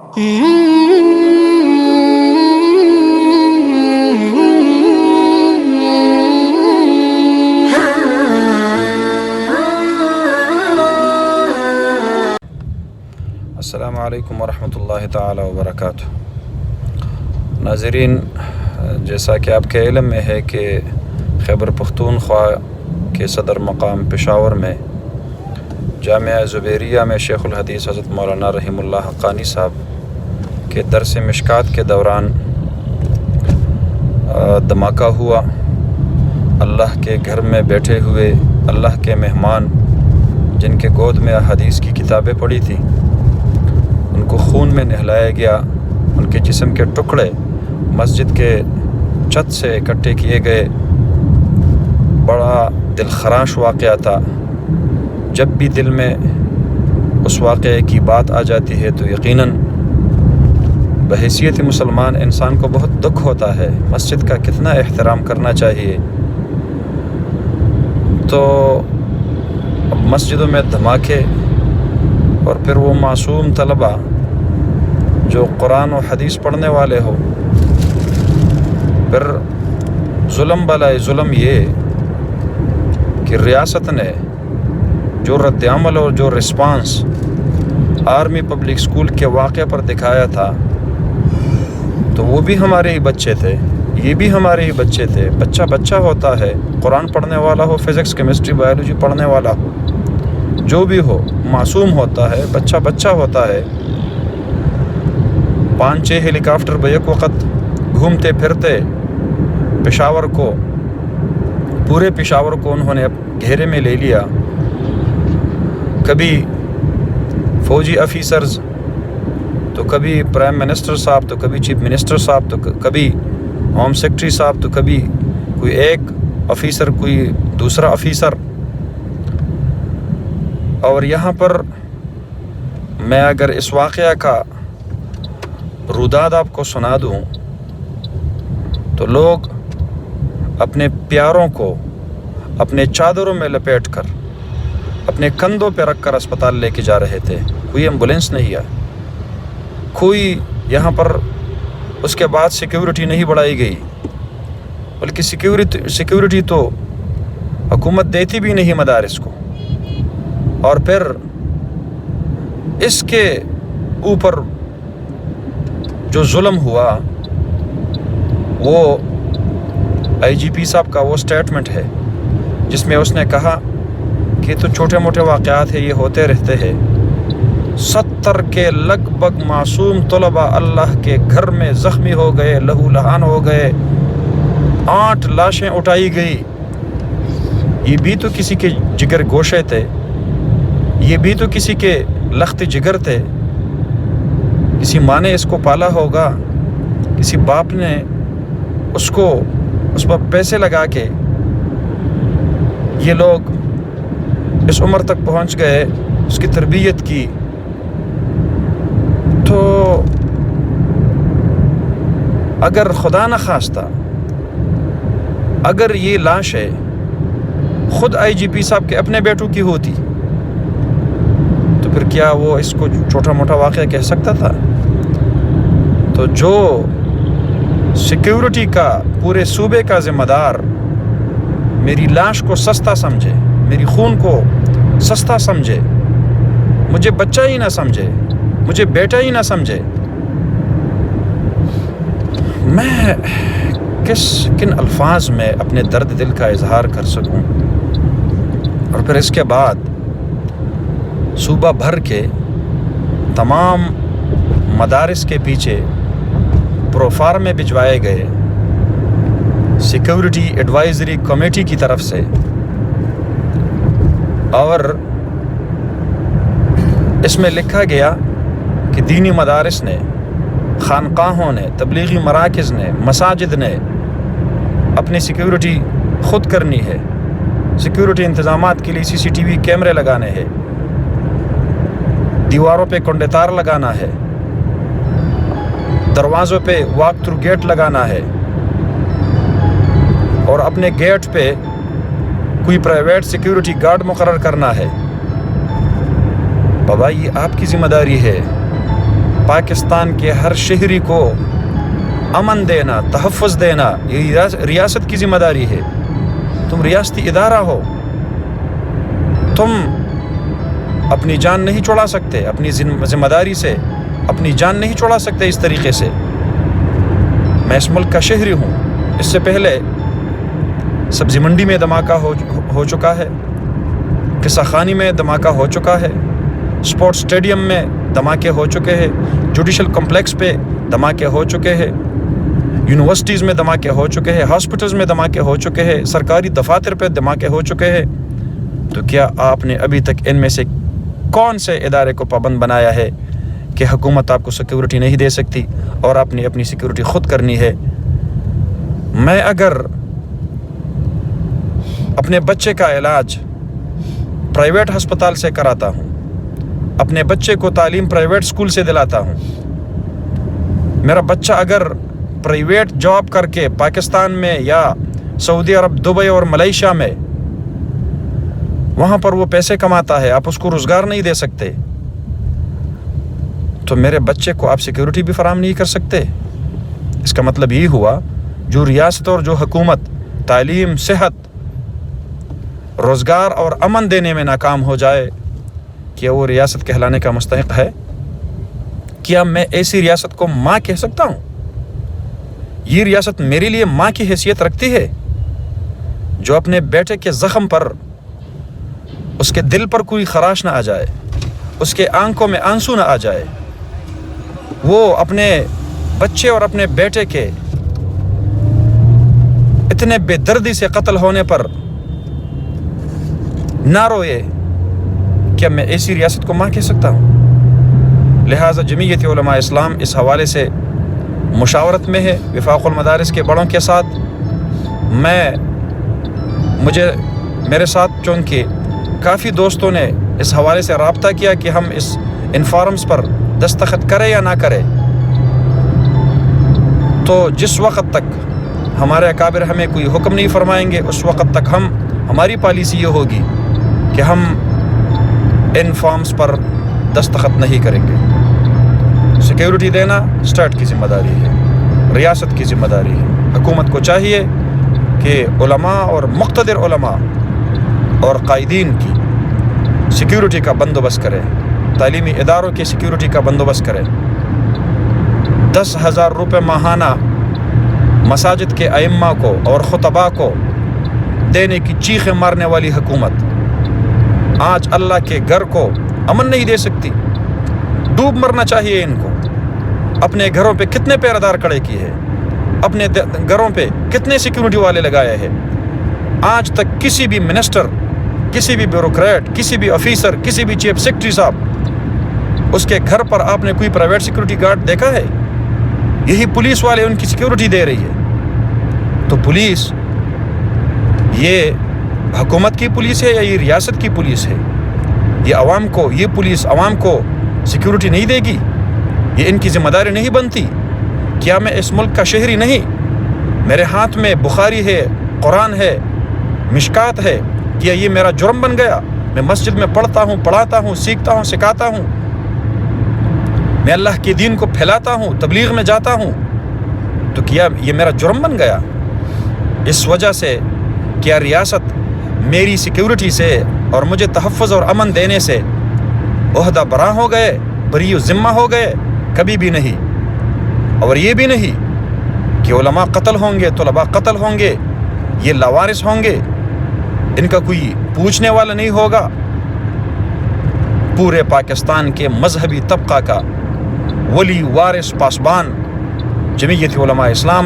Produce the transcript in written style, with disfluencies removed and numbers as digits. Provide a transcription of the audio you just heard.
السلام علیکم ورحمۃ اللہ تعالی وبرکاتہ۔ ناظرین، جیسا کہ آپ کے علم میں ہے کہ خیبر پختونخوا کے صدر مقام پشاور میں جامعہ زبیریہ میں شیخ الحدیث حضرت مولانا رحم اللہ حقانی صاحب کے درس مشکات کے دوران دھماکہ ہوا۔ اللہ کے گھر میں بیٹھے ہوئے اللہ کے مہمان جن کے گود میں حدیث کی کتابیں پڑھی تھیں، ان کو خون میں نہلایا گیا۔ ان کے جسم کے ٹکڑے مسجد کے چھت سے اکٹھے کیے گئے۔ بڑا دل خراش واقعہ تھا۔ جب بھی دل میں اس واقعے کی بات آ جاتی ہے تو یقیناً بحیثیت مسلمان انسان کو بہت دکھ ہوتا ہے۔ مسجد کا کتنا احترام کرنا چاہیے، تو اب مسجدوں میں دھماکے اور پھر وہ معصوم طلبہ جو قرآن و حدیث پڑھنے والے ہو، پھر ظلم بالائے ظلم یہ کہ ریاست نے جو رد عمل اور جو رسپانس آرمی پبلک سکول کے واقعے پر دکھایا تھا، تو وہ بھی ہمارے ہی بچے تھے، یہ بھی ہمارے ہی بچے تھے۔ بچہ ہوتا ہے، قرآن پڑھنے والا ہو، فزکس کیمسٹری بایولوجی پڑھنے والا ہو، جو بھی ہو، معصوم ہوتا ہے، بچہ ہوتا ہے۔ 5-6 ہیلی کاپٹر بیک وقت گھومتے پھرتے پورے پشاور کو انہوں نے گھیرے میں لے لیا۔ کبھی فوجی آفیسرز، تو کبھی پرائم منسٹر صاحب، تو کبھی چیف منسٹر صاحب، تو کبھی ہوم سیکرٹری صاحب، تو کبھی کوئی ایک آفیسر، کوئی دوسرا آفیسر۔ اور یہاں پر میں اگر اس واقعہ کا روداد آپ کو سنا دوں تو لوگ اپنے پیاروں کو اپنے چادروں میں لپیٹ کر اپنے کندھوں پہ رکھ کر اسپتال لے کے جا رہے تھے۔ کوئی ایمبولینس نہیں آئی، کوئی یہاں پر اس کے بعد سیکیورٹی نہیں بڑھائی گئی، بلکہ سیکیورٹی تو حکومت دیتی بھی نہیں مدارس کو۔ اور پھر اس کے اوپر جو ظلم ہوا، وہ آئی جی پی صاحب کا وہ سٹیٹمنٹ ہے جس میں اس نے کہا کہ تو چھوٹے موٹے واقعات ہیں، یہ ہوتے رہتے ہیں۔ 70 کے لگ بھگ معصوم طلباء اللہ کے گھر میں زخمی ہو گئے، لہو لہان ہو گئے، 8 لاشیں اٹھائی گئی۔ یہ بھی تو کسی کے جگر گوشے تھے، یہ بھی تو کسی کے لخت جگر تھے۔ کسی ماں نے اس کو پالا ہوگا، کسی باپ نے اس پر پیسے لگا کے یہ لوگ اس عمر تک پہنچ گئے، اس کی تربیت کی۔ تو اگر خدا نخواستہ اگر یہ لاشیں خود آئی جی پی صاحب کے اپنے بیٹوں کی ہوتی تو پھر کیا وہ اس کو چھوٹا موٹا واقعہ کہہ سکتا تھا؟ تو جو سیکیورٹی کا پورے صوبے کا ذمہ دار میری لاش کو سستا سمجھے، میری خون کو سستا سمجھے، مجھے بچہ ہی نہ سمجھے، مجھے بیٹا ہی نہ سمجھے، میں کن الفاظ میں اپنے درد دل کا اظہار کر سکوں؟ اور پھر اس کے بعد صوبہ بھر کے تمام مدارس کے پیچھے پروفارم میں بھجوائے گئے سیکیورٹی ایڈوائزری کمیٹی کی طرف سے، اور اس میں لکھا گیا کہ دینی مدارس نے، خانقاہوں نے، تبلیغی مراکز نے، مساجد نے اپنی سیکیورٹی خود کرنی ہے۔ سیکیورٹی انتظامات کے لیے CCTV کیمرے لگانے ہیں، دیواروں پہ کنڈے تار لگانا ہے، دروازوں پہ واک تھرو گیٹ لگانا ہے، اور اپنے گیٹ پہ کوئی پرائیویٹ سیکیورٹی گارڈ مقرر کرنا ہے۔ بابا، یہ آپ کی ذمہ داری ہے، پاکستان کے ہر شہری کو امن دینا، تحفظ دینا یہ ریاست کی ذمہ داری ہے۔ تم ریاستی ادارہ ہو، تم اپنی جان نہیں چھوڑا سکتے، اپنی ذمہ داری سے اپنی جان نہیں چھوڑا سکتے اس طریقے سے۔ میں اس ملک کا شہری ہوں۔ اس سے پہلے سبزی منڈی میں دھماکہ ہو چکا ہے، قصہ خانی میں دھماکہ ہو چکا ہے، اسپورٹس اسٹیڈیم میں دھماکے ہو چکے ہیں، جوڈیشل کمپلیکس پہ دھماکے ہو چکے ہیں، یونیورسٹیز میں دھماکے ہو چکے ہیں، ہاسپٹلز میں دھماکے ہو چکے ہیں، سرکاری دفاتر پہ دھماکے ہو چکے ہیں۔ تو کیا آپ نے ابھی تک ان میں سے کون سے ادارے کو پابند بنایا ہے کہ حکومت آپ کو سیکیورٹی نہیں دے سکتی اور آپ نے اپنی سیکیورٹی خود کرنی ہے؟ میں اگر اپنے بچے کا علاج پرائیویٹ ہسپتال سے کراتا ہوں، اپنے بچے کو تعلیم پرائیویٹ اسکول سے دلاتا ہوں، میرا بچہ اگر پرائیویٹ جاب کر کے پاکستان میں یا سعودی عرب، دبئی اور ملیشیا میں وہاں پر وہ پیسے کماتا ہے، آپ اس کو روزگار نہیں دے سکتے، تو میرے بچے کو آپ سیکیورٹی بھی فراہم نہیں کر سکتے۔ اس کا مطلب یہ ہوا جو ریاست اور جو حکومت تعلیم، صحت، روزگار اور امن دینے میں ناکام ہو جائے، کیا وہ ریاست کہلانے کا مستحق ہے؟ کیا میں ایسی ریاست کو ماں کہہ سکتا ہوں؟ یہ ریاست میرے لیے ماں کی حیثیت رکھتی ہے؟ جو اپنے بیٹے کے زخم پر، اس کے دل پر کوئی خراش نہ آ جائے، اس کے آنکھوں میں آنسو نہ آ جائے، وہ اپنے بچے اور اپنے بیٹے کے اتنے بے دردی سے قتل ہونے پر نہ روئے، کیا میں ایسی ریاست کو ماں کہہ سکتا ہوں؟ لہٰذا جمعیت علماء اسلام اس حوالے سے مشاورت میں ہے وفاق المدارس کے بڑوں کے ساتھ۔ میرے ساتھ چونکہ کافی دوستوں نے اس حوالے سے رابطہ کیا کہ ہم ان فارمز پر دستخط کریں یا نہ کریں، تو جس وقت تک ہمارے اکابر ہمیں کوئی حکم نہیں فرمائیں گے اس وقت تک ہماری پالیسی یہ ہوگی کہ ہم ان فارمز پر دستخط نہیں کریں گے۔ سیکیورٹی دینا اسٹیٹ کی ذمہ داری ہے، ریاست کی ذمہ داری ہے۔ حکومت کو چاہیے کہ علماء اور مقتدر علماء اور قائدین کی سیکیورٹی کا بندوبست کرے، تعلیمی اداروں کی سیکیورٹی کا بندوبست کرے۔ 10,000 روپے ماہانہ مساجد کے ائمہ کو اور خطباء کو دینے کی چیخیں مارنے والی حکومت آج اللہ کے گھر کو امن نہیں دے سکتی۔ ڈوب مرنا چاہیے ان کو۔ اپنے گھروں پہ کتنے پہرےدار کھڑے کیے ہیں، اپنے گھروں پہ کتنے سیکیورٹی والے لگائے ہیں۔ آج تک کسی بھی منسٹر، کسی بھی بیوروکریٹ، کسی بھی آفیسر، کسی بھی چیف سیکرٹری صاحب، اس کے گھر پر آپ نے کوئی پرائیویٹ سیکیورٹی گارڈ دیکھا ہے؟ یہی پولیس والے ان کی سیکیورٹی دے رہی ہے۔ تو پولیس یہ حکومت کی پولیس ہے یا یہ ریاست کی پولیس ہے؟ یہ پولیس عوام کو سیکیورٹی نہیں دے گی؟ یہ ان کی ذمہ داری نہیں بنتی؟ کیا میں اس ملک کا شہری نہیں؟ میرے ہاتھ میں بخاری ہے، قرآن ہے، مشکات ہے، کیا یہ میرا جرم بن گیا؟ میں مسجد میں پڑھتا ہوں، پڑھاتا ہوں، سیکھتا ہوں، سکھاتا ہوں، میں اللہ کے دین کو پھیلاتا ہوں، تبلیغ میں جاتا ہوں، تو کیا یہ میرا جرم بن گیا؟ اس وجہ سے کیا ریاست میری سیکیورٹی سے اور مجھے تحفظ اور امن دینے سے عہدہ براں ہو گئے، بری و ذمہ ہو گئے؟ کبھی بھی نہیں۔ اور یہ بھی نہیں کہ علماء قتل ہوں گے، طلباء قتل ہوں گے، یہ لاوارث ہوں گے، ان کا کوئی پوچھنے والا نہیں ہوگا۔ پورے پاکستان کے مذہبی طبقہ کا ولی، وارث، پاسبان جمعیت علماء اسلام